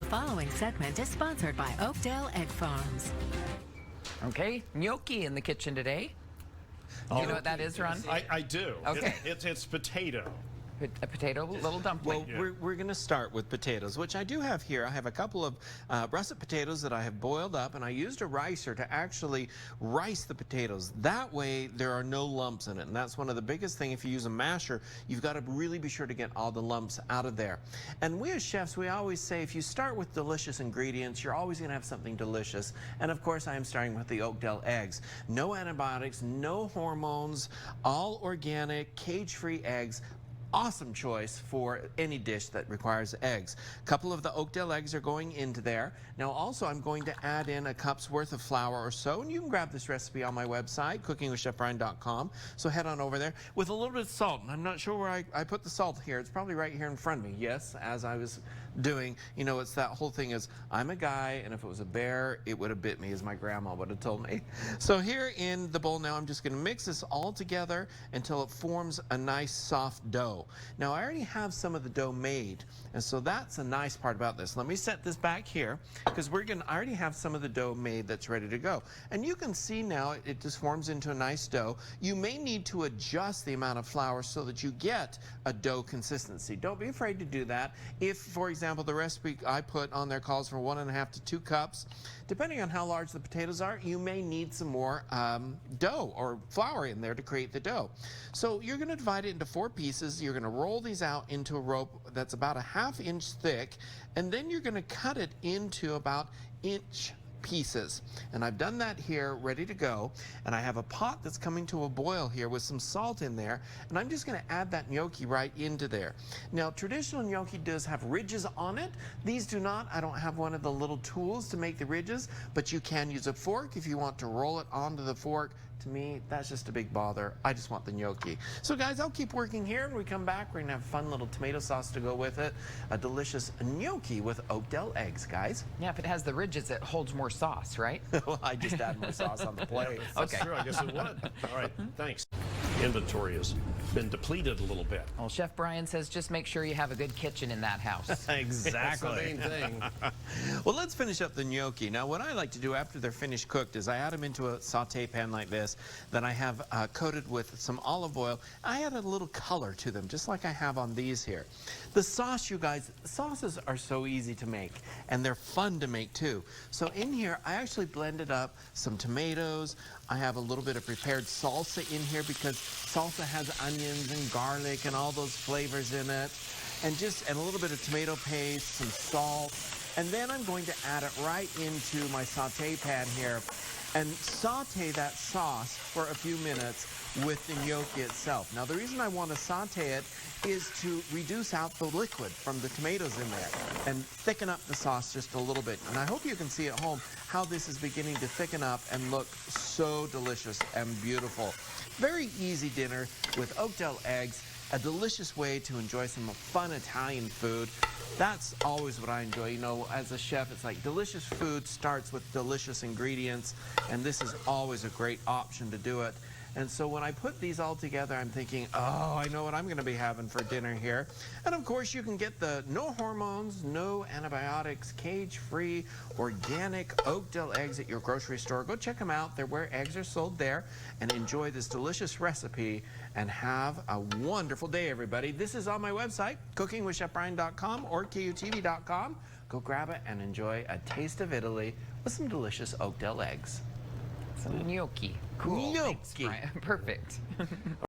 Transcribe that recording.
Following segment is sponsored by Oakdell Egg Farms. Okay, gnocchi in the kitchen today. Do you know what that is, Ron? I do. Okay. It's potato. A potato, little dumpling. Well, we're going to start with potatoes, which I do have here. I have a couple of russet potatoes that I have boiled up, and I used a ricer to actually rice the potatoes. That way, there are no lumps in it, and that's one of the biggest things. If you use a masher, you've got to really be sure to get all the lumps out of there. And we as chefs, we always say if you start with delicious ingredients, you're always going to have something delicious. And of course, I am starting with the Oakdell eggs. No antibiotics, no hormones, all organic, cage-free eggs. Awesome choice for any dish that requires eggs. A couple of the Oakdell eggs are going into there. Now also I'm going to add in a cup's worth of flour or so, and you can grab this recipe on my website, cookingwithchefbrian.com. So head on over there with a little bit of salt. And I'm not sure where I put the salt here. It's probably right here in front of me. Yes, as I was doing, you know, it's that whole thing is I'm a guy, and if it was a bear, it would have bit me, as my grandma would have told me. So here in the bowl now, I'm just going to mix this all together until it forms a nice soft dough. Now I already have some of the dough made, and so that's a nice part about this. Let me set this back here because I already have some of the dough made that's ready to go. And you can see now it just forms into a nice dough. You may need to adjust the amount of flour so that you get a dough consistency. Don't be afraid to do that. If, for example, the recipe I put on there calls for 1.5 to 2 cups, depending on how large the potatoes are, you may need some more dough or flour in there to create the dough. So you're going to divide it into 4 pieces. You're going to roll these out into a rope that's about a 1/2 inch thick, and then you're going to cut it into about inch pieces. And I've done that here, ready to go. And I have a pot that's coming to a boil here with some salt in there. And I'm just going to add that gnocchi right into there. Now, traditional gnocchi does have ridges on it. These do not. I don't have one of the little tools to make the ridges, but you can use a fork if you want to roll it onto the fork. To me, that's just a big bother. I just want the gnocchi. So guys, I'll keep working here, and when we come back, we're gonna have a fun little tomato sauce to go with it. A delicious gnocchi with Oakdell eggs, guys. Yeah, if it has the ridges, it holds more sauce, right? Well, I just add more sauce on the plate. That's true, I guess it would. All right, thanks. Inventory has been depleted a little bit. Well, Chef Brian says just make sure you have a good kitchen in that house. Exactly. That's the main thing. Well, let's finish up the gnocchi. Now, what I like to do after they're finished cooked is I add them into a saute pan like this that I have coated with some olive oil. I add a little color to them, just like I have on these here. The sauce, you guys, sauces are so easy to make, and they're fun to make too. So in here, I actually blended up some tomatoes. I have a little bit of prepared salsa in here because salsa has onions and garlic and all those flavors in it. And a little bit of tomato paste, some salt. And then I'm going to add it right into my saute pan here and saute that sauce for a few minutes with the gnocchi itself. Now, the reason I want to saute it is to reduce out the liquid from the tomatoes in there and thicken up the sauce just a little bit. And I hope you can see at home how this is beginning to thicken up and look so delicious and beautiful. Very easy dinner with Oakdell eggs. A delicious way to enjoy some fun Italian food. That's always what I enjoy. You know, as a chef, it's like delicious food starts with delicious ingredients, and this is always a great option to do it. And so when I put these all together, I'm thinking, oh, I know what I'm going to be having for dinner here. And of course, you can get the no hormones, no antibiotics, cage-free, organic Oakdell eggs at your grocery store. Go check them out. They're where eggs are sold there. And enjoy this delicious recipe and have a wonderful day, everybody. This is on my website, cookingwithchefbrian.com or KUTV.com. Go grab it and enjoy a taste of Italy with some delicious Oakdell eggs. Some gnocchi. Cool. Gnocchi. Thanks, Brian. Perfect.